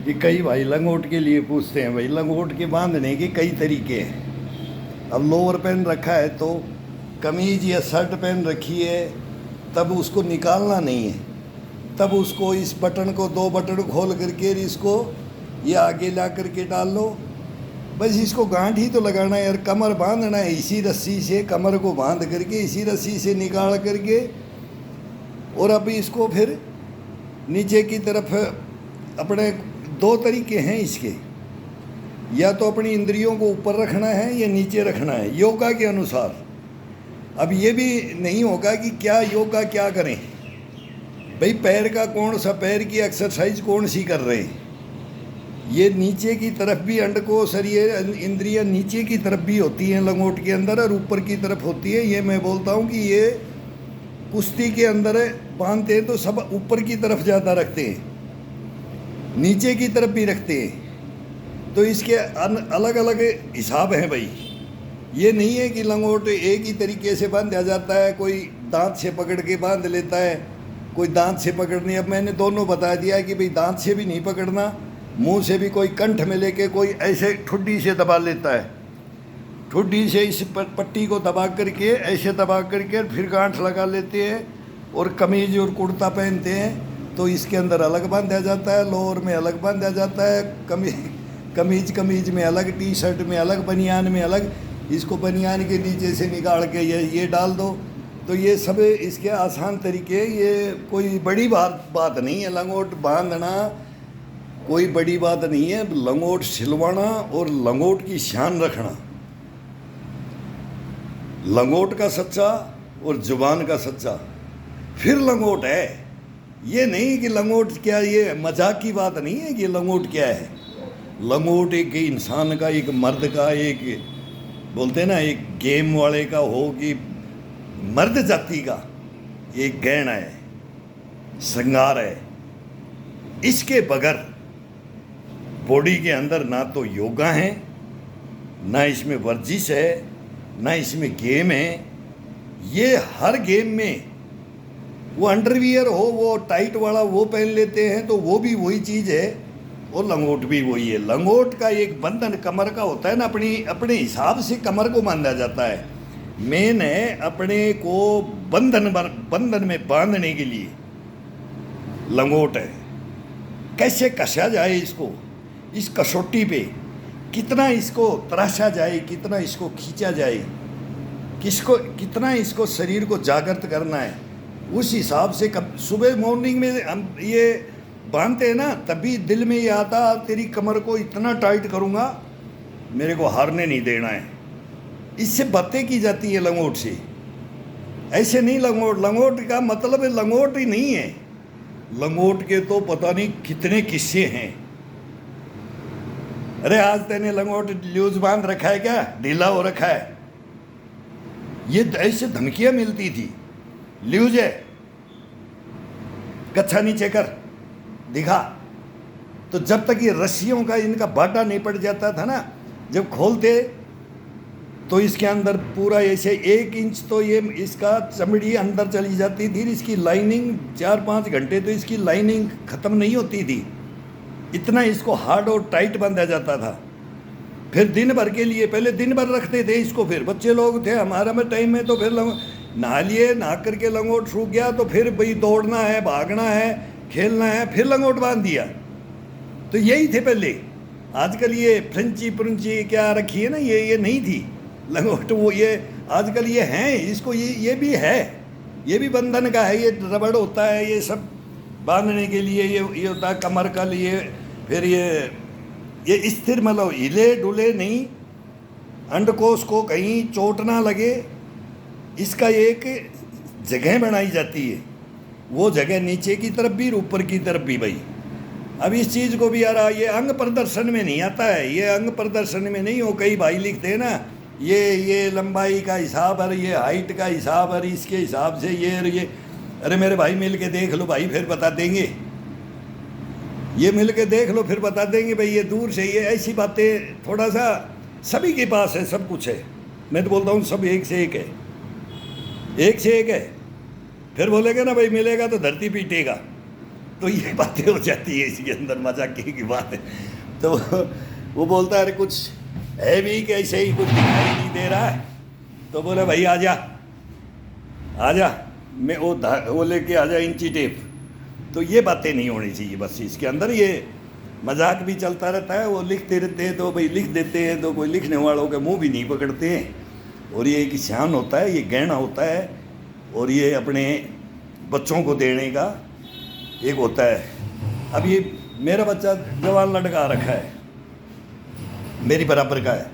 कि कई भाई लंगोट के लिए पूछते हैं। भाई लंगोट के बांधने के कई तरीके हैं। अब लोअर पहन रखा है तो कमीज या शर्ट पहन रखी है, तब उसको निकालना नहीं है। तब उसको इस बटन को, दो बटन खोल करके इसको ये आगे ला करके डाल लो। बस इसको गांठ ही तो लगाना है यार, कमर बांधना है इसी रस्सी से, कमर को बांध करके इसी रस्सी से निकाल करके। और अब इसको फिर नीचे की तरफ अपने दो तरीके हैं इसके, या तो अपनी इंद्रियों को ऊपर रखना है या नीचे रखना है योगा के अनुसार। अब ये भी नहीं होगा कि क्या योगा क्या करें भाई, पैर का कौन सा, पैर की एक्सरसाइज कौन सी कर रहे हैं। ये नीचे की तरफ भी अंडकोश और ये इंद्रियां नीचे की तरफ भी होती हैं लंगोट के अंदर, और ऊपर की तरफ होती है। ये मैं बोलता हूँ कि ये कुश्ती के अंदर बांधते हैं तो सब ऊपर की तरफ ज़्यादा रखते हैं, नीचे की तरफ भी रखते हैं। तो इसके अलग अलग हिसाब हैं भाई। ये नहीं है कि लंगोट एक ही तरीके से बांधा जाता है, कोई दांत से पकड़ के बांध लेता है, कोई दांत से पकड़नी। अब मैंने दोनों बता दिया कि भाई दांत से भी नहीं पकड़ना, मुंह से भी कोई कंठ में लेके कोई ऐसे ठुड्डी से दबा लेता है, ठुड्डी से इस पट्टी को दबा करके ऐसे दबा करके फिर गांठ लगा लेते हैं। और कमीज और कुर्ता पहनते हैं तो इसके अंदर अलग बांधा जाता है, लोअर में अलग बांधा जाता है, कमीज में अलग, टी शर्ट में अलग, बनियान में अलग। इसको बनियान के नीचे से निकाल के ये डाल दो। तो ये सब इसके आसान तरीके, ये कोई बड़ी बात नहीं है। लंगोट बांधना कोई बड़ी बात नहीं है। लंगोट सिलवाना और लंगोट की शान रखना, लंगोट का सच्चा और जुबान का सच्चा, फिर लंगोट है। ये नहीं कि लंगोट क्या, ये मजाक की बात नहीं है कि लंगोट क्या है। लंगोट एक इंसान का, एक मर्द का, एक बोलते हैं ना एक गेम वाले का हो कि मर्द जाति का एक गहना है, श्रृंगार है। इसके बगैर बॉडी के अंदर ना तो योगा है, ना इसमें वर्जिश है, ना इसमें गेम है। ये हर गेम में वो अंडरवियर हो, वो टाइट वाला वो पहन लेते हैं तो वो भी वही चीज़ है, और लंगोट भी वही है। लंगोट का एक बंधन कमर का होता है ना, अपने हिसाब से कमर को बांधा जाता है। मेन है अपने को बंधन में बांधने के लिए लंगोट है। कैसे कसा जाए इसको, इस कसौटी पे कितना इसको तराशा जाए, कितना इसको खींचा जाए, कितना इसको शरीर को जागृत करना है, उस हिसाब से। कब सुबह मॉर्निंग में हम ये बांधते हैं ना, तभी दिल में ये आता तेरी कमर को इतना टाइट करूँगा, मेरे को हारने नहीं देना है। इससे बातें की जाती है लंगोट से, ऐसे नहीं। लंगोट का मतलब लंगोट ही नहीं है। लंगोट के तो पता नहीं कितने किस्से हैं। अरे आज तेने लंगोट लूज बांध रखा है क्या, ढीला हो रखा है, ये ऐसे धमकियां मिलती थी। लूज है, कच्छा नीचे कर, दिखा। तो जब तक ये रस्सियों का इनका बाटा नहीं पड़ जाता था ना, जब खोलते तो इसके अंदर पूरा ऐसे 1 इंच तो ये इसका चमड़ी अंदर चली जाती थी। इसकी लाइनिंग 4-5 घंटे तो इसकी लाइनिंग ख़त्म नहीं होती थी, इतना इसको हार्ड और टाइट बांधा जाता था। फिर दिन भर के लिए, पहले दिन भर रखते थे इसको। फिर बच्चे लोग थे हमारा में टाइम में, तो फिर नहा लिए, नहा करके लंगोट सूख गया तो फिर भाई दौड़ना है, भागना है, खेलना है, फिर लंगोट बांध दिया। तो यही थे पहले। आजकल ये फ्रेंची पुरंची क्या रखी है ना, ये नहीं थी लंगोट। वो ये आजकल ये हैं, इसको ये भी है, ये भी बंधन का है। ये रबड़ होता है, ये सब बांधने के लिए ये होता है कमर का लिए। फिर ये स्थिर, मतलब हिले डुले नहीं, अंडकोश को कहीं चोट ना लगे, इसका एक जगह बनाई जाती है। वो जगह नीचे की तरफ भी, ऊपर की तरफ भी भाई। अब इस चीज़ को भी यार, ये अंग प्रदर्शन में नहीं आता है, ये अंग प्रदर्शन में नहीं हो। कई भाई लिखते हैं ना, ये लंबाई का हिसाब है, ये हाइट का हिसाब है, इसके हिसाब से ये। अरे मेरे भाई मिल के देख लो भाई, फिर बता देंगे। ये मिल के देख लो फिर बता देंगे भाई। ये दूर से ये ऐसी बातें थोड़ा सा, सभी के पास है, सब कुछ है। मैं तो बोलता हूँ सब एक से एक है, एक से एक है। फिर बोलेगा ना भाई मिलेगा तो धरती पीटेगा, तो ये बातें हो जाती है इसके अंदर, मजाक की बात है। तो वो बोलता है अरे कुछ है भी कि ऐसे ही कुछ दिखाई नहीं दे रहा है। तो बोले भाई आ जा, मैं वो लेके आ जा इंची टेप। तो ये बातें नहीं होनी चाहिए बस इसके अंदर। ये मजाक भी चलता रहता है, वो लिखते रहते हैं तो भाई लिख देते हैं, तो कोई लिखने वालों के मुंह भी नहीं पकड़ते हैं। और ये एक शान होता है, ये गहना होता है, और ये अपने बच्चों को देने का एक होता है। अब ये मेरा बच्चा जवान लड़का रखा है, मेरी बराबर का है,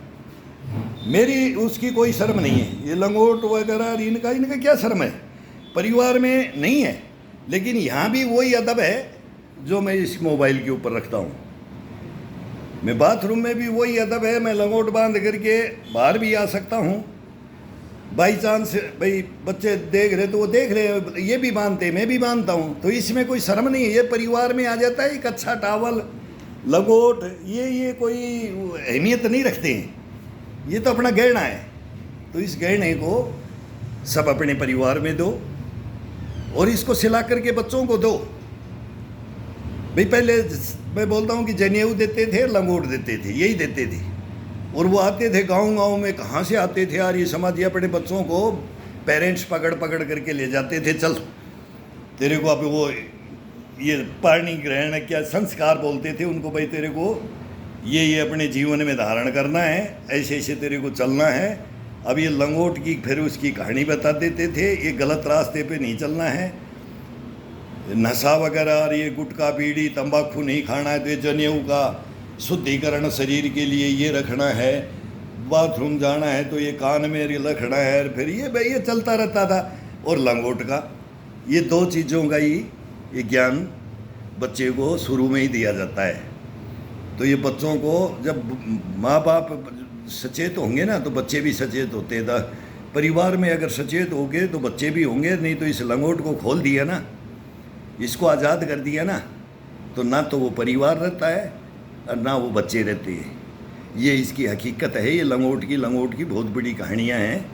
मेरी उसकी कोई शर्म नहीं है। ये लंगोट वगैरह इनका क्या शर्म है, परिवार में नहीं है। लेकिन यहाँ भी वही अदब है जो मैं इस मोबाइल के ऊपर रखता हूँ। मैं बाथरूम में भी वही अदब है, मैं लंगोट बांध करके बाहर भी आ सकता हूँ। बाई चांस भाई बच्चे देख रहे तो वो देख रहे, ये भी बांधते मैं भी बांधता हूँ, तो इसमें कोई शर्म नहीं है। ये परिवार में आ जाता है। एक अच्छा टावल, लंगोट, ये कोई अहमियत नहीं रखते हैं, ये तो अपना गहना है। तो इस गहने को सब अपने परिवार में दो, और इसको सिला करके बच्चों को दो। भाई पहले मैं बोलता हूँ कि जनेऊ देते थे, लंगोट देते थे, यही देते थे। और वो आते थे गांव में, कहाँ से आते थे यार ये समाज, अपने बच्चों को पेरेंट्स पकड़ करके ले जाते थे। चल तेरे को अब वो ये पाणी ग्रहण क्या संस्कार बोलते थे उनको, भाई तेरे को ये अपने जीवन में धारण करना है, ऐसे ऐसे तेरे को चलना है। अब ये लंगोट की फिर उसकी कहानी बता देते थे, ये गलत रास्ते पे नहीं चलना है, नशा वगैरह और ये गुटखा बीड़ी तंबाकू नहीं खाना है, तो ये जनेऊ का शुद्धिकरण शरीर के लिए ये रखना है, बाथरूम जाना है तो ये कान में रखना है। फिर ये चलता रहता था। और लंगोट का ये दो चीज़ों का ही ये ज्ञान बच्चे को शुरू में ही दिया जाता है। तो ये बच्चों को जब माँ बाप सचेत होंगे ना तो बच्चे भी सचेत होते हैं। परिवार में अगर सचेत होंगे तो बच्चे भी होंगे। नहीं तो इस लंगोट को खोल दिया ना, इसको आज़ाद कर दिया ना, तो ना तो वो परिवार रहता है और ना वो बच्चे रहते हैं। ये इसकी हकीकत है। ये लंगोट की बहुत बड़ी कहानियाँ हैं।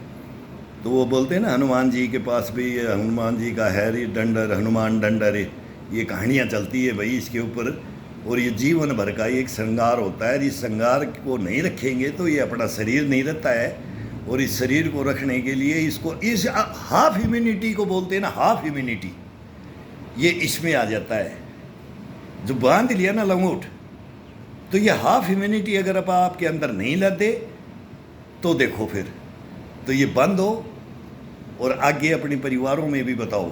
तो वो बोलते हैं ना हनुमान जी के पास भी हनुमान जी का है रे डंडर, हनुमान डंडर, ये कहानियाँ चलती है भाई इसके ऊपर। और ये जीवन भर का एक श्रृंगार होता है। इस श्रृंगार को नहीं रखेंगे तो ये अपना शरीर नहीं रहता है। और इस शरीर को रखने के लिए इसको इस हाफ इम्यूनिटी को बोलते हैं ना, हाफ इम्यूनिटी, ये इसमें आ जाता है। जो बांध लिया ना लंगोट, तो ये हाफ इम्यूनिटी अगर आप आपके अंदर नहीं लाते तो देखो फिर तो ये बंद हो। और आगे अपने परिवारों में भी बताओ,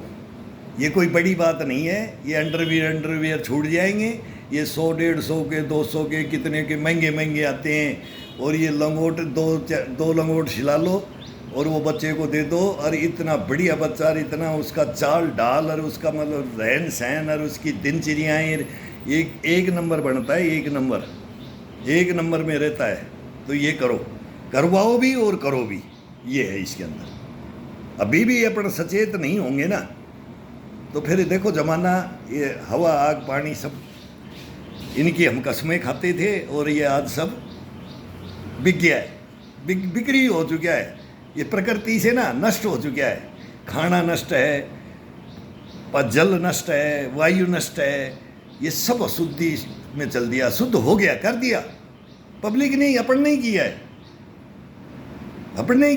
ये कोई बड़ी बात नहीं है। ये अंडरवियर छूट जाएंगे। ये 100 150 के 200 के कितने के महंगे आते हैं। और ये लंगोट दो लंगोट छिला लो और वो बच्चे को दे दो, और इतना बढ़िया बच्चा और इतना उसका चाल डाल और उसका मतलब रहन सहन और उसकी दिनचर्याएँ एक नंबर बनता है। एक नंबर में रहता है। तो ये करो, करवाओ भी और करो भी, ये है इसके अंदर। अभी भी अपन सचेत नहीं होंगे ना तो फिर देखो ज़माना, ये हवा आग पानी सब इनकी हम कसमें खाते थे और ये आज सब बिक गया है, बिक्री हो चुका है। ये प्रकृति से ना नष्ट हो चुका है। खाना नष्ट है, जल नष्ट है, वायु नष्ट है, ये सब अशुद्धि में चल दिया। शुद्ध हो गया, कर दिया। पब्लिक नहीं, अपन नहीं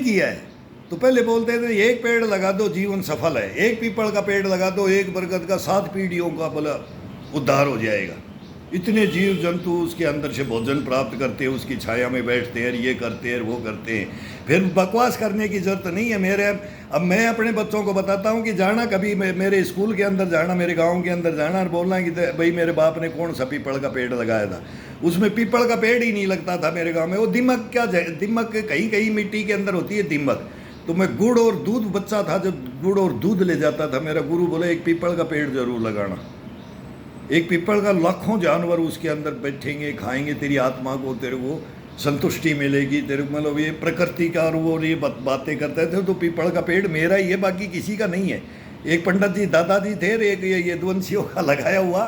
किया है। तो पहले बोलते थे एक पेड़ लगा दो जीवन सफल है, एक पीपल का पेड़ लगा दो, एक बरगद का, 7 पीढ़ियों का बोला उद्धार हो जाएगा। इतने जीव जंतु उसके अंदर से भोजन प्राप्त करते हैं, उसकी छाया में बैठते हैं, ये करते हैं वो करते हैं। फिर बकवास करने की ज़रूरत नहीं है। अब मैं अपने बच्चों को बताता हूँ कि जाना कभी मेरे स्कूल के अंदर जाना, मेरे गांव के अंदर जाना और बोलना कि भाई मेरे बाप ने कौन सा पीपल का पेड़ लगाया था, उसमें पीपल का पेड़ ही नहीं लगता था मेरे गाँव में। वो दीमक दीमक कहीं मिट्टी के अंदर होती है दीमक। तो मैं गुड़ और दूध, बच्चा था जब गुड़ और दूध ले जाता था, मेरा गुरु बोला एक पीपल का पेड़ जरूर लगाना। एक पीपल का लाखों जानवर उसके अंदर बैठेंगे, खाएंगे, तेरी आत्मा को, तेरे को संतुष्टि मिलेगी, तेरे को मतलब ये प्रकृति का। और वो ये बातें करते थे। तो पीपल का पेड़ मेरा ही है, बाकी किसी का नहीं है। एक पंडित जी दादाजी थे, एक ये यदुवंशियों का लगाया हुआ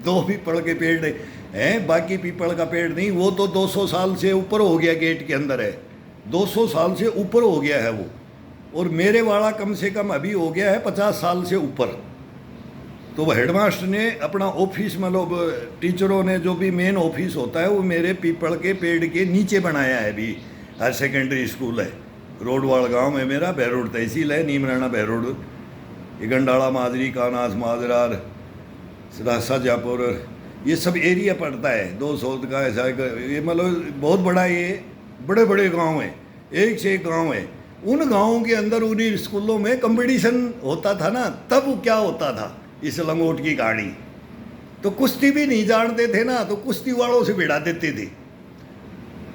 2 पीपल के पेड़ हैं, बाकी पीपल का पेड़ नहीं। वो तो 200 साल से ऊपर हो गया, गेट के अंदर है, 200 साल से ऊपर हो गया है वो। और मेरे वाला कम से कम अभी हो गया है 50 साल से ऊपर। तो वो हेडमास्टर ने अपना ऑफिस, मतलब टीचरों ने जो भी मेन ऑफिस होता है वो मेरे पीपल के पेड़ के नीचे बनाया है। अभी हायर सेकेंडरी स्कूल है, रोडवाड़ गांव में मेरा, बहरोड तहसील है, नीमराना बहरोड, गंडाला माजरी, कानास माजरार, शाहजहाँपुर, ये सब एरिया पड़ता है। 200 का ऐसा ये मतलब बहुत बड़ा, ये बड़े बड़े गांव हैं, एक से एक गांव है। उन गांवों के अंदर उन्हीं स्कूलों में कंपटीशन होता था ना, तब क्या होता था इस लंगोट की कहानी। तो कुश्ती भी नहीं जानते थे ना, तो कुश्ती वालों से भिड़ा देते थे।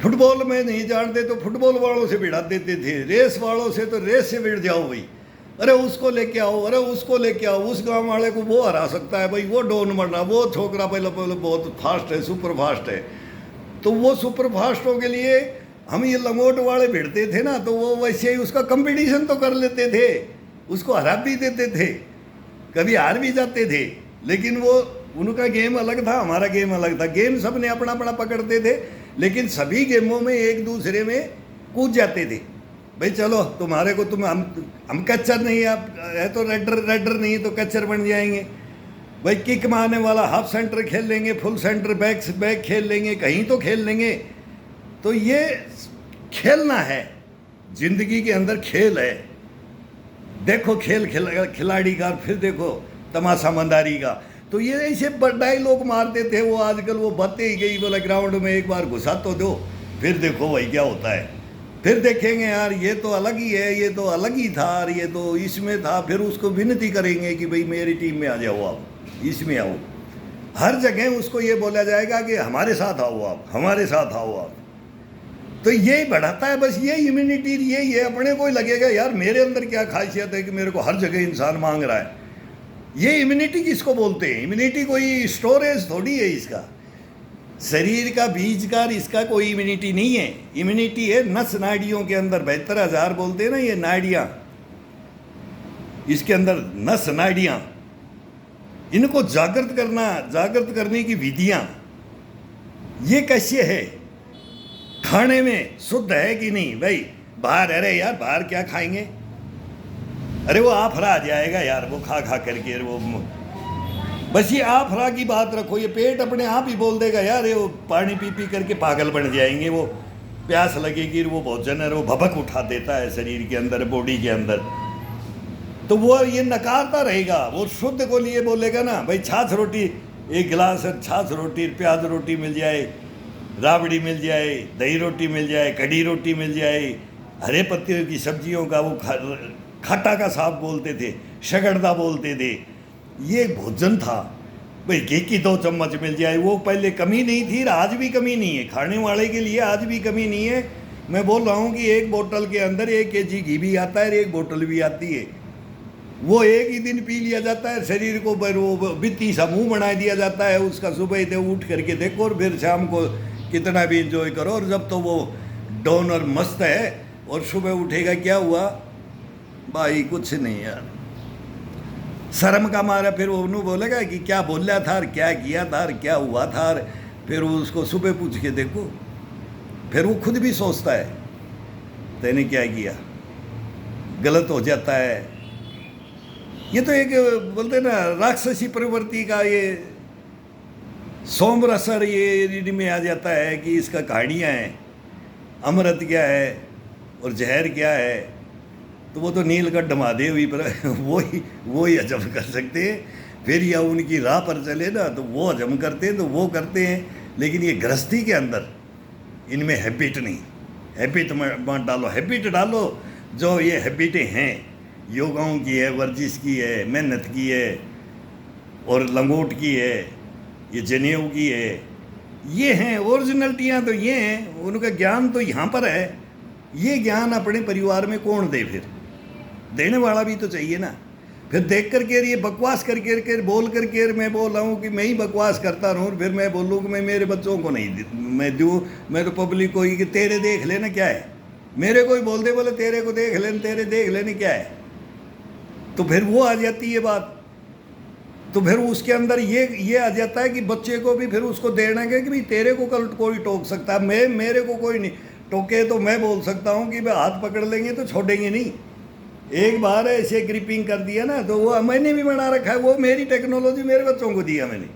फुटबॉल में नहीं जानते तो फुटबॉल वालों से भिड़ा देते थे। रेस वालों से तो रेस से भिड़ जाओ भाई, अरे उसको लेके आओ, अरे उसको लेके आओ, उस गांव वाले को वो हरा सकता है भाई, वो डोन मरना, वो छोकरा पहले पहले बहुत फास्ट है, सुपर फास्ट है। तो वो सुपर फास्टों के लिए हम ये लंगोट वाले भिड़ते थे ना, तो वो वैसे ही उसका कंपटीशन तो कर लेते थे, उसको हरा भी देते थे, कभी हार भी जाते थे। लेकिन वो उनका गेम अलग था, हमारा गेम अलग था। गेम सब ने अपना अपना पकड़ते थे, लेकिन सभी गेमों में एक दूसरे में कूद जाते थे। भाई चलो तुम्हारे को तुम हम कच्चर नहीं, आप है तो रेडर नहीं तो कच्चर बन जाएंगे। भाई किक मारने वाला हाफ सेंटर खेल लेंगे, फुल सेंटर बैक खेल लेंगे, कहीं तो खेल लेंगे। तो ये खेलना है, जिंदगी के अंदर खेल है। देखो खेल खिलाड़ी का, फिर देखो तमाशा मंदारी का। तो ये ऐसे डायलॉग मारते थे वो, आजकल वो बातें ही गई, बोला ग्राउंड में एक बार घुसा तो दो, फिर देखो भाई क्या होता है। फिर देखेंगे यार ये तो अलग ही है, ये तो अलग ही था, और ये तो इसमें था। फिर उसको विनती करेंगे कि भाई मेरी टीम में आ जाओ, आप इसमें आओ। हर जगह उसको ये बोला जाएगा कि हमारे साथ आओ आप, हमारे साथ आओ आप। तो यही बढ़ाता है, बस ये इम्यूनिटी यही है। अपने को ही लगेगा यार मेरे अंदर क्या खासियत है कि मेरे को हर जगह इंसान मांग रहा है। ये इम्यूनिटी किसको बोलते हैं? इम्यूनिटी कोई स्टोरेज थोड़ी है इसका, शरीर का बीज का, इसका कोई इम्यूनिटी नहीं है। इम्यूनिटी है नस नाड़ियों के अंदर, 72,000 बोलते हैं ना ये नाड़ियाँ, इसके अंदर नस नाड़ियाँ, इनको जागृत करना, जागृत करने की विधियाँ ये कैसे है? खाने में शुद्ध है कि नहीं भाई? बाहर, अरे यार बाहर क्या खाएंगे, अरे वो आफरा आ जाएगा यार, वो खा खा करके वो, बस ये आफरा की बात रखो। ये पेट अपने आप ही बोल देगा यार, ये वो पानी पी पी करके पागल बन जाएंगे, वो प्यास लगेगी, वो भोजन है वो भभक उठा देता है शरीर के अंदर, बॉडी के अंदर। तो वो ये नकारता रहेगा। वो शुद्ध को लिए बोलेगा ना भाई छाछ रोटी, एक गिलास छाछ रोटी, प्याज रोटी मिल जाए, राबड़ी मिल जाए, दही रोटी मिल जाए, कड़ी रोटी मिल जाए, हरे पत्तियों की सब्जियों का वो खट्टा का साग बोलते थे, शगड़दा बोलते थे, ये भोजन था भाई। घी की 2 चम्मच मिल जाए, वो पहले कमी नहीं थी, आज भी कमी नहीं है। खाने वाले के लिए आज भी कमी नहीं है। मैं बोल रहा हूँ कि एक बोतल के अंदर 1 kg घी भी आता है, 1 बोतल भी आती है। वो एक ही दिन पी लिया जाता है, शरीर को वो बित्ती सा मुँह बना दिया जाता है उसका। सुबह से उठ करके देखो और फिर शाम को कितना भी इंजॉय करो। और जब तो वो डोनर मस्त है और सुबह उठेगा क्या हुआ भाई, कुछ नहीं यार, शर्म का मारा फिर वो उन्होंने बोलेगा कि क्या बोल रहा था, क्या किया था, क्या हुआ था। फिर वो उसको सुबह पूछ के देखो, फिर वो खुद भी सोचता है तेने क्या किया, गलत हो जाता है। ये तो एक बोलते ना राक्षसी प्रवृत्ति का ये सोम्र असर ये में आ जाता है कि इसका कहानियाँ हैं, अमृत क्या है और जहर क्या है। तो वो तो नीलकंठ महादेव ही पर वो ही हजम कर सकते हैं। फिर या उनकी राह पर चले ना तो वो हजम करते हैं, तो वो करते हैं। लेकिन ये गृहस्थी के अंदर इनमें हैबिट नहीं, हैबिट मत डालो, हैबिट डालो जो ये हैबिटें हैं, योगाओं की है, वर्जिश की है, मेहनत की है और लंगोट की है, ये जनेऊ की है, ये हैं ओरिजिनलिटियाँ। तो ये हैं, उनका ज्ञान तो यहाँ पर है। ये ज्ञान अपने परिवार में कौन दे? फिर देने वाला भी तो चाहिए ना। फिर देख करके ये बकवास करके बोल करके मैं बोल रहा हूँ कि मैं ही बकवास करता रहूँ, फिर मैं बोलूँ कि मैं मेरे बच्चों को नहीं मैं दूँ, मैं तो पब्लिक को ही कि तेरे देख लेना क्या है। मेरे को ही बोल दे, बोले तेरे को देख लेना, तेरे देख लेने क्या है। तो फिर वो आ जाती है बात। तो फिर उसके अंदर ये आ जाता है कि बच्चे को भी फिर उसको देना है कि भाई तेरे को कल कोई टोक सकता है, मेरे को कोई नहीं टोके तो मैं बोल सकता हूँ कि भाई हाथ पकड़ लेंगे तो छोड़ेंगे नहीं। एक बार ऐसे ग्रिपिंग कर दिया ना, तो वो मैंने भी बना रखा है, वो मेरी टेक्नोलॉजी मेरे बच्चों को दिया मैंने,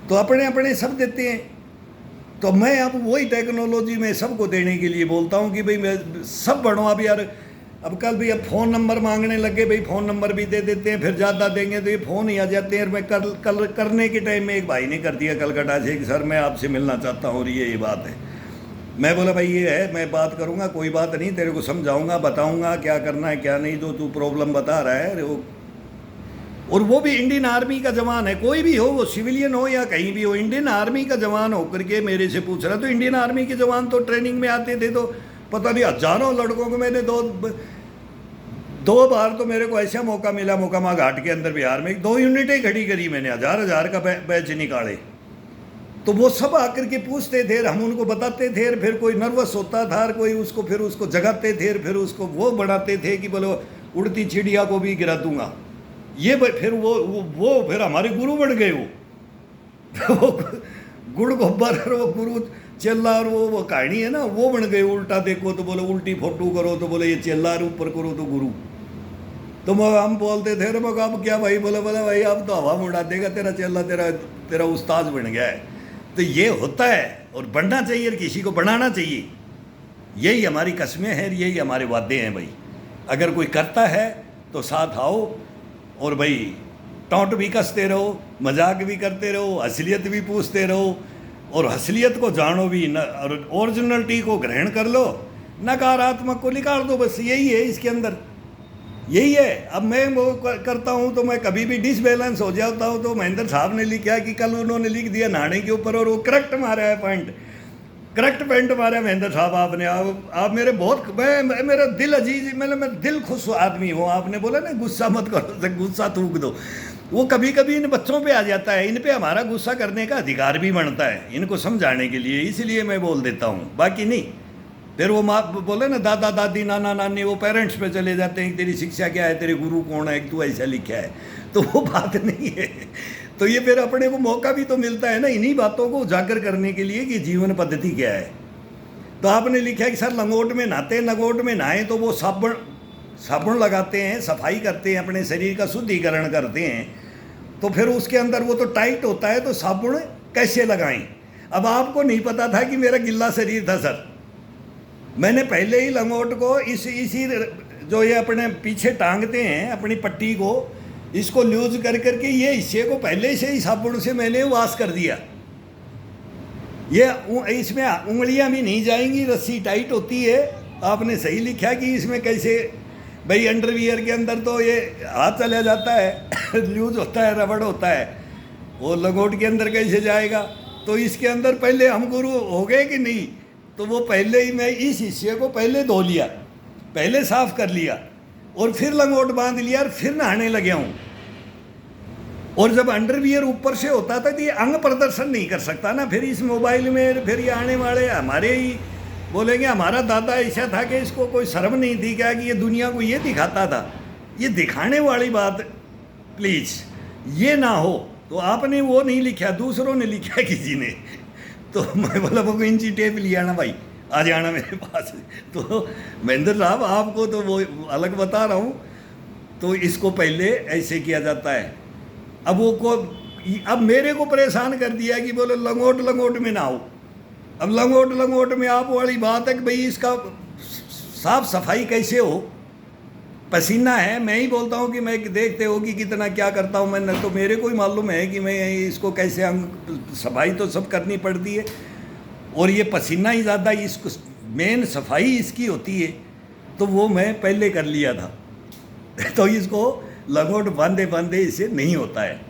तो अपने अपने सब देते हैं। तो मैं अब वही टेक्नोलॉजी में सबको देने के लिए बोलता हूँ कि भाई मैं सब बढ़ो। अब यार अब कल भी अब फ़ोन नंबर मांगने लगे, भाई फ़ोन नंबर भी दे देते हैं, फिर ज़्यादा देंगे तो ये फ़ोन ही आ जाते हैं। मैं कल करने के टाइम में एक भाई ने कर दिया कलकत्ता से कि सर मैं आपसे मिलना चाहता हूँ और ये बात है। मैं बोला भाई ये है, मैं बात करूँगा, कोई बात नहीं, तेरे को समझाऊँगा, बताऊँगा क्या करना है क्या नहीं, जो तू प्रॉब्लम बता रहा है वो। और वो भी इंडियन आर्मी का जवान है, कोई भी हो, वो सिविलियन हो या कहीं भी हो, इंडियन आर्मी का जवान होकर के मेरे से पूछ रहा। तो इंडियन आर्मी के जवान तो ट्रेनिंग में आते थे, तो पता नहीं हजारों लड़कों को मैंने दो बार तो मेरे को ऐसा मौका मिला, मोकामा घाट के अंदर बिहार में 2 यूनिटें खड़ी करी मैंने, हजार का बैच निकाले। तो वो सब आकर के पूछते थे, हम उनको बताते थे, फिर कोई नर्वस होता था, कोई उसको फिर उसको जगाते थे, फिर उसको वो बढ़ाते थे कि बोलो उड़ती चिड़िया को भी गिरा दूंगा। ये फिर वो फिर हमारे गुरु बन गए वो गुड़ गोबर और वो गुरु चेल्ला और वो कहानी है ना, वो बन गए। उल्टा देखो तो बोले उल्टी फोटो करो तो बोले ये चेल्ला, ऊपर करो तो गुरु। तो हम बोलते थे मैं अब क्या भाई, बोला भाई अब तो हवा में उड़ा देगा तेरा चेल्ला, तेरा उस्ताद बन गया है। तो ये होता है और बनना चाहिए और किसी को बनाना चाहिए। यही हमारी कस्में हैं, यही हमारे वादे हैं भाई। अगर कोई करता है तो साथ आओ और भाई टॉन्ट भी कसते रहो, मजाक भी करते रहो, असलियत भी पूछते रहो और असलियत को जानो भी न, और ओरिजिनलिटी को ग्रहण कर लो, नकारात्मक को निकाल दो। बस यही है इसके अंदर, यही है। अब मैं वो करता हूँ तो मैं कभी भी डिसबैलेंस हो जाता हूँ। तो महेंद्र साहब ने लिखा है कि कल उन्होंने लिख दिया नहाने के ऊपर और वो करेक्ट मारा है पॉइंट, करेक्ट पॉइंट मारा है महेंद्र साहब आपने। आप मेरे बहुत मेरा दिल अजीज, मतलब मैं दिल खुश आदमी हूँ। आपने बोला ना गुस्सा मत करो, गुस्सा थूक दो, वो कभी कभी इन बच्चों पे आ जाता है। इन पे हमारा गुस्सा करने का अधिकार भी बनता है, इनको समझाने के लिए, इसलिए मैं बोल देता हूँ, बाकी नहीं। फिर वो माँ बोले ना दादा दादी नाना नानी, वो पेरेंट्स पे चले जाते हैं, तेरी शिक्षा क्या है, तेरे गुरु कौन है, तू ऐसा लिखा है, तो वो बात नहीं है। तो ये फिर अपने को मौका भी तो मिलता है ना इन्हीं बातों को उजागर करने के लिए कि जीवन पद्धति क्या है। तो आपने लिखा है कि सर लंगोट में नहाते, लंगोट में नहाएं तो वो साबुन लगाते हैं, सफाई करते हैं, अपने शरीर का शुद्धिकरण करते हैं। तो फिर उसके अंदर वो तो टाइट होता है, तो साबुन कैसे लगाएं। अब आपको नहीं पता था कि मेरा गिल्ला शरीर था सर, मैंने पहले ही लंगोट को इसी जो ये अपने पीछे टांगते हैं अपनी पट्टी को, इसको लूज कर करके ये हिस्से को पहले से ही साबुन से मैंने वॉश कर दिया। ये इसमें उंगलियां भी नहीं जाएंगी, रस्सी टाइट होती है। आपने सही लिखा कि इसमें कैसे भाई, अंडरवियर के अंदर तो ये हाथ चला जाता है लूज होता है, रबड़ होता है, वो लंगोट के अंदर कैसे जाएगा। तो इसके अंदर पहले हम गुरु हो गए कि नहीं, तो वो पहले ही मैं इस हिस्से को पहले धो लिया, पहले साफ कर लिया और फिर लंगोट बांध लिया और फिर नहाने लगे हूँ। और जब अंडरवियर ऊपर से होता था तो ये अंग प्रदर्शन नहीं कर सकता ना, फिर इस मोबाइल में फिर ये आने वाले हमारे ही बोलेंगे हमारा दादा ऐसा था कि इसको कोई शर्म नहीं थी क्या कि ये दुनिया को ये दिखाता था। ये दिखाने वाली बात प्लीज़ ये ना हो। तो आपने वो नहीं लिखा, दूसरों ने लिखा किसी ने। तो मैं बोला वो इंची टेप लिया ना भाई, आ जाना मेरे पास। तो महेंद्र साहब आपको तो वो अलग बता रहा हूँ। तो इसको पहले ऐसे किया जाता है। अब मेरे को परेशान कर दिया कि बोले लंगोट में ना हो। अब लंगोट में आप वाली बात है कि भाई इसका साफ सफाई कैसे हो, पसीना है। मैं ही बोलता हूँ कि मैं देखते हो कि कितना क्या करता हूँ मैं, तो मेरे को ही मालूम है कि मैं इसको कैसे सफाई तो सब करनी पड़ती है। और ये पसीना ही ज़्यादा, इसको मेन सफाई इसकी होती है, तो वो मैं पहले कर लिया था। तो इसको लंगोट बांधे इससे नहीं होता है।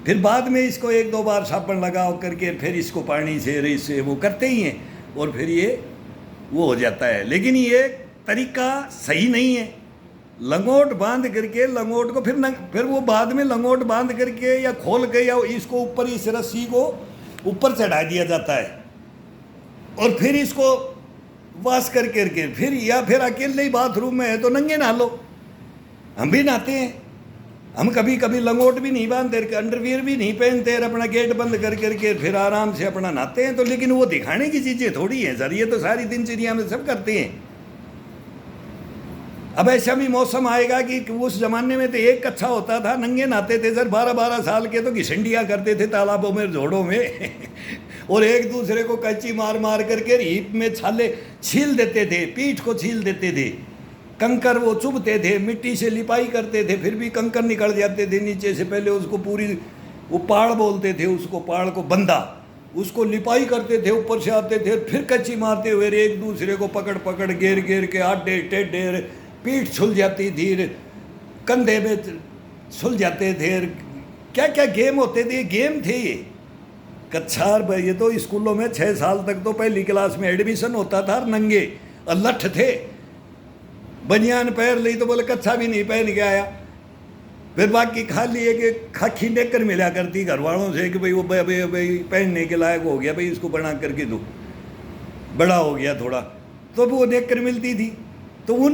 फिर बाद में इसको 1-2 बार साबुन लगा करके फिर इसको पानी से इससे वो करते ही हैं और फिर ये वो हो जाता है। लेकिन ये तरीका सही नहीं है। लंगोट बांध करके लंगोट को फिर वो बाद में लंगोट बांध करके या खोल के या इसको ऊपर इस रस्सी को ऊपर चढ़ा दिया जाता है और फिर इसको वॉश करके फिर अकेले ही बाथरूम में है तो नंगे नहा लो। हम भी नहाते हैं, हम कभी कभी लंगोट भी नहीं बांधते, अंडरवियर भी नहीं पहनते, अपना गेट बंद करके फिर आराम से अपना नहाते हैं। तो लेकिन वो दिखाने की चीज़ें थोड़ी हैं सर, ये तो सारी दिनचर्या में सब करते हैं। अब ऐसा भी मौसम आएगा कि उस जमाने में तो एक कच्छा होता था, नंगे नहाते थे सर, 12-12 साल के तो घिसंडिया करते थे तालाबों में, जोड़ों में और एक दूसरे को कैंची मार मार करके रीप में छाले छील देते थे, पीठ को छील देते थे, कंकर वो चुभते थे, मिट्टी से लिपाई करते थे, फिर भी कंकर निकल जाते थे नीचे से। पहले उसको पूरी, वो पाड़ बोलते थे उसको, पाड़ को बंदा, उसको लिपाई करते थे, ऊपर से आते थे, फिर कच्ची मारते हुए एक दूसरे को पकड़ पकड़ घेर घेर के आडे टेढ़े, पीठ छुल जाती थी, कंधे में छुल जाते थे, क्या क्या गेम होते थे, गेम थे ये। कच्छार ये तो स्कूलों में 6 साल तक तो पहली क्लास में एडमिशन होता था, नंगे और लठ थे, बनियान पैर ली तो बोले कच्छा भी नहीं पहन के आया। फिर बाकी खाली एक खाकी नेकर मिला करती घर वालों से कि भाई वो भाई पहनने के लायक हो गया, भाई इसको बना करके दो, बड़ा हो गया थोड़ा, तो वो नेकर मिलती थी। तो उन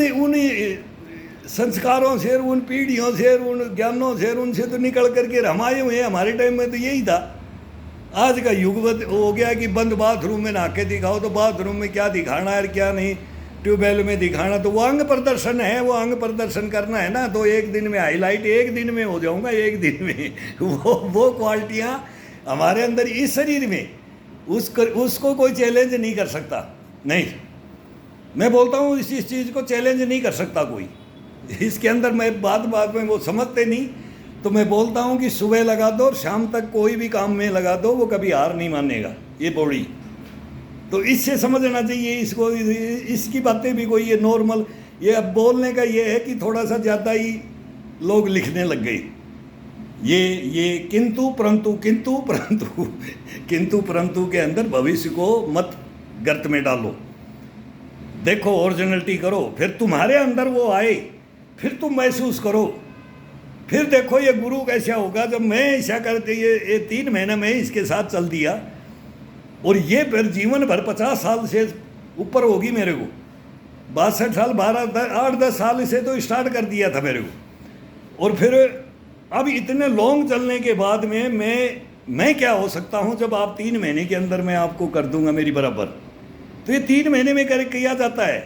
संस्कारों से, उन पीढ़ियों से, उन ज्ञानों से, उनसे तो निकल करके हम आए हुए हैं। हमारे टाइम में तो यही था। आज का युग हो गया कि बंद बाथरूम में नहा के दिखाओ, तो बाथरूम में क्या दिखाना है क्या नहीं, ट्यूबवेल में दिखाना, तो वो अंग प्रदर्शन है, वो अंग प्रदर्शन करना है ना, तो एक दिन में हाईलाइट, एक दिन में हो जाऊंगा, एक दिन में वो क्वालिटियाँ हमारे अंदर इस शरीर में, उसको कोई चैलेंज नहीं कर सकता। नहीं, मैं बोलता हूँ इस चीज़ को चैलेंज नहीं कर सकता कोई। इसके अंदर मैं बात में वो समझते नहीं, तो मैं बोलता हूँ कि सुबह लगा दो और शाम तक कोई भी काम में लगा दो, वो कभी हार नहीं मानेगा ये बॉडी। तो इससे समझना चाहिए इसको, इसकी बातें भी कोई ये नॉर्मल, ये अब बोलने का ये है कि थोड़ा सा ज़्यादा ही लोग लिखने लग गए ये किंतु परंतु किंतु परंतु किंतु परंतु के अंदर भविष्य को मत गर्त में डालो। देखो, ओरिजिनलिटी करो, फिर तुम्हारे अंदर वो आए, फिर तुम महसूस करो, फिर देखो ये गुरु कैसा होगा। जब मैं ऐसा करते ये 3 महीने में इसके साथ चल दिया, और ये फिर जीवन भर 50 साल से ऊपर होगी मेरे को, 62 साल, 8-10 साल से तो स्टार्ट कर दिया था मेरे को। और फिर अब इतने लॉन्ग चलने के बाद में मैं क्या हो सकता हूँ जब आप 3 महीने के अंदर मैं आपको कर दूंगा मेरी बराबर। तो ये 3 महीने में कर किया जाता है,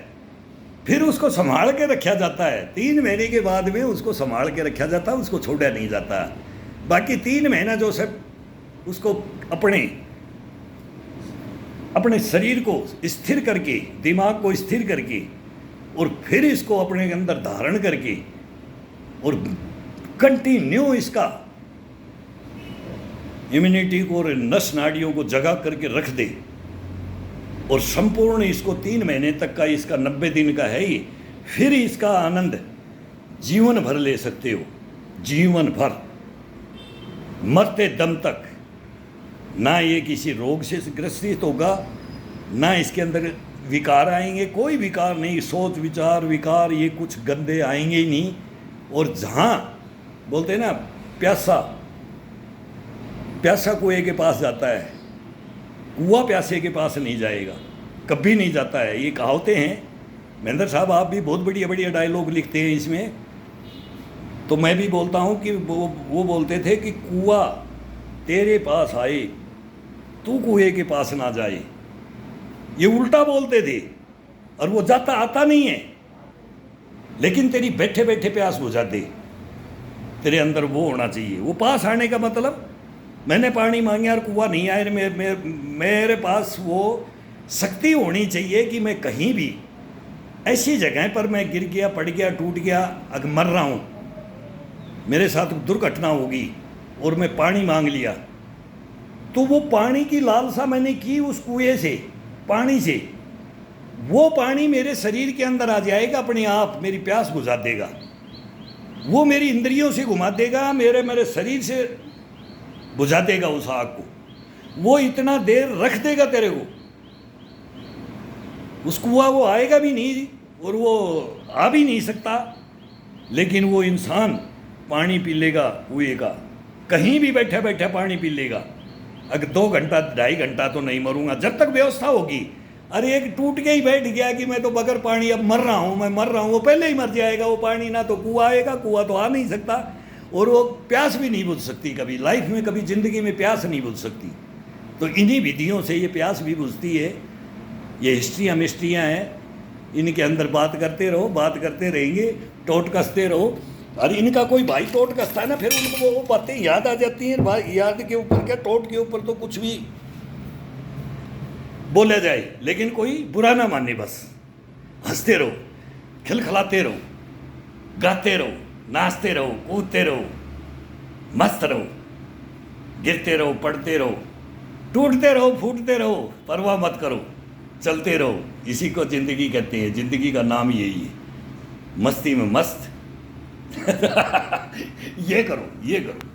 फिर उसको संभाल के रखा जाता है। 3 महीने के बाद में उसको संभाल के रखा जाता है, उसको छोड़ा नहीं जाता। बाकी 3 महीना जो सब उसको अपने शरीर को स्थिर करके, दिमाग को स्थिर करके, और फिर इसको अपने अंदर धारण करके, और कंटिन्यू इसका इम्यूनिटी को और नस नाड़ियों को जगा करके रख दे, और संपूर्ण इसको 3 महीने तक का, इसका 90 दिन का है ये, फिर इसका आनंद जीवन भर ले सकते हो, जीवन भर, मरते दम तक। ना ये किसी रोग से ग्रसित होगा, ना इसके अंदर विकार आएंगे, कोई विकार नहीं, सोच विचार विकार ये कुछ गंदे आएंगे ही नहीं। और जहाँ बोलते हैं ना प्यासा कुएं के पास जाता है, कुआं प्यासे के पास नहीं जाएगा, कभी नहीं जाता है। ये कहावतें हैं। महेंद्र साहब, आप भी बहुत बढ़िया बढ़िया डायलॉग लिखते हैं इसमें, तो मैं भी बोलता हूँ कि वो बोलते थे कि कुआं तेरे पास आए, तू कुएं के पास ना जाए। ये उल्टा बोलते थे, और वो जाता आता नहीं है, लेकिन तेरी बैठे बैठे प्यास बुझा दे। तेरे अंदर वो होना चाहिए। वो पास आने का मतलब, मैंने पानी मांगा और कुआं नहीं आया, मेरे पास वो शक्ति होनी चाहिए कि मैं कहीं भी ऐसी जगह पर मैं गिर गया, पड़ गया, टूट गया, अगर मर रहा हूँ, मेरे साथ दुर्घटना होगी और मैं पानी मांग लिया, तो वो पानी की लालसा मैंने की उस कुएं से, पानी से, वो पानी मेरे शरीर के अंदर आ जाएगा अपने आप, मेरी प्यास बुझा देगा। वो मेरी इंद्रियों से घुमा देगा, मेरे शरीर से बुझा देगा उस आग को। वो इतना देर रख देगा तेरे को, उस कुआं वो आएगा भी नहीं और वो आ भी नहीं सकता, लेकिन वो इंसान पानी पी लेगा कुएं का, कहीं भी बैठा बैठा पानी पी लेगा। अगर 2 घंटा 2.5 घंटा तो नहीं मरूंगा, जब तक व्यवस्था होगी। अरे एक टूट के ही बैठ गया कि मैं तो बगैर पानी अब मर रहा हूँ, मैं मर रहा हूँ, वो पहले ही मर जाएगा। वो पानी ना तो कुआं आएगा, कुआं तो आ नहीं सकता, और वो प्यास भी नहीं बुझ सकती कभी लाइफ में, कभी ज़िंदगी में प्यास नहीं बुझ सकती। तो इन्हीं विधियों से ये प्यास भी बुझती है। ये हिस्ट्रियाँ मिस्ट्रियाँ हैं, इनके अंदर बात करते रहो, बात करते रहेंगे, टोट कसते रहो। और इनका कोई भाई टोट कसता है ना, फिर उनको वो बातें याद आ जाती हैं। भाई याद के ऊपर क्या, टोट के ऊपर तो कुछ भी बोला जाए, लेकिन कोई बुरा ना माने। बस हंसते रहो, खिलखिलाते रहो, गाते रहो, नाचते रहो, कूदते रहो, मस्त रहो, गिरते रहो, पढ़ते रहो, टूटते रहो, फूटते रहो, परवाह मत करो, चलते रहो। इसी को ज़िंदगी कहते हैं। ज़िंदगी का नाम यही है, मस्ती में मस्त। ये करो, ये करो।